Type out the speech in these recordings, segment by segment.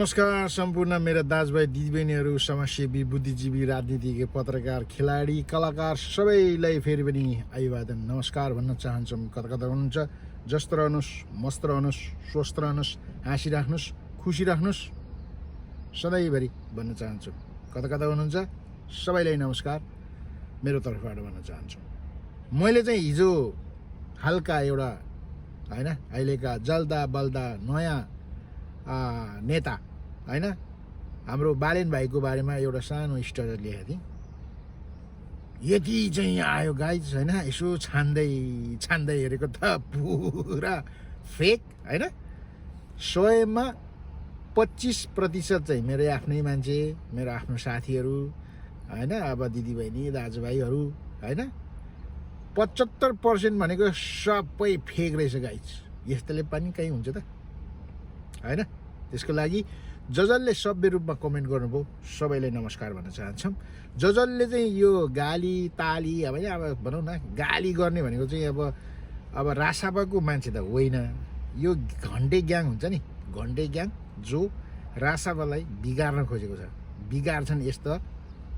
नमस्कार सम्पूर्ण मेरा दाजुभाइ दिदीबहिनीहरू, समाजसेवी, बुद्धिजीवी, राजनीतिज्ञ, पत्रकार, खेलाडी, कलाकार सबैलाई फेरि पनि अभिवादन नमस्कार भन्न चाहन्छौँ। कता कता हुनुहुन्छ, जस्तो रहनुहोस्, मस्त रहनुहोस्, स्वस्थ रहनुहोस्, हाँसिराख्नुहोस्, खुसी राख्नुहोस्, सधैँभरि भन्न चाहन्छु। कता कता हुनुहुन्छ सबैलाई नमस्कार मेरो तर्फबाट भन्न चाहन्छु। मैले चाहिँ हिजो हल्का एउटा हैन अहिलेका जल्दा बल्दा नयाँ नेता हैन हाम्रो बालेन भाइको बारेमा एउटा सानो स्टोरी लेखेको थिएँ। यति चाहिँ आयो गाइज हैन, यसो छान्दै हेरेको त पुरा फेक हैन। 100मा 25% चाहिँ मेरो आफ्नै मान्छे, मेरो आफ्नो साथीहरू हैन, अब दिदीबहिनी दाजुभाइहरू हैन। 75% भनेको सबै फेक रहेछ गाइज। यस्तोले पनि कहीँ हुन्छ त हैन। त्यसको लागि जसले सभ्य रूपमा कमेन्ट गर्नुभयो सबैलाई नमस्कार भन्न चाहन्छौँ। जसले चाहिँ यो गाली ताली अब भनौँ न गाली गर्ने भनेको चाहिँ अब रासापाको मान्छे त होइन। यो घन्टे ग्याङ हुन्छ नि, घन्टे ग्याङ जो रासापालाई बिगार्न खोजेको छ। बिगार्छन् यस्तो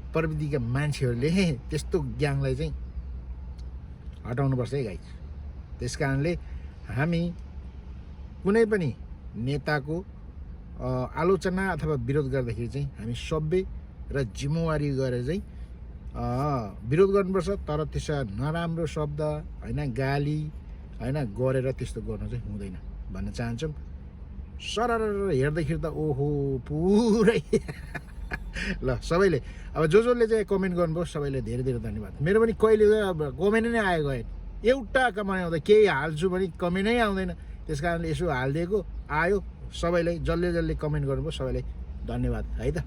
प्रविधिका मान्छेहरूले, त्यस्तो ग्याङलाई चाहिँ हटाउनुपर्छ है गाइज। त्यस कारणले हामी कुनै पनि नेताको आलोचना अथवा विरोध गर्दाखेरि चाहिँ हामी सभ्य र जिम्मेवारी गरेर चाहिँ विरोध गर्नुपर्छ। तर त्यसमा नराम्रो शब्द हैन, गाली हैन गरेर त्यस्तो गर्नु चाहिँ हुँदैन भन्न चाहन्छौँ। सरर हेर्दाखेरि त ओहो पुरै ल सबैले अब जसले चाहिँ कमेन्ट गर्नुभयो सबैले धेरै धेरै धन्यवाद। मेरो पनि कहिले अब कमेन्ट नै आयो गएन, एउटा कमेन्ट आउँदा केही हाल्छु भने कमेन्टै आउँदैन। त्यस कारणले यसो हालिदिएको आयो। सबैलाई जसले कमेन्ट गर्नुभयो सबैलाई धन्यवाद है त।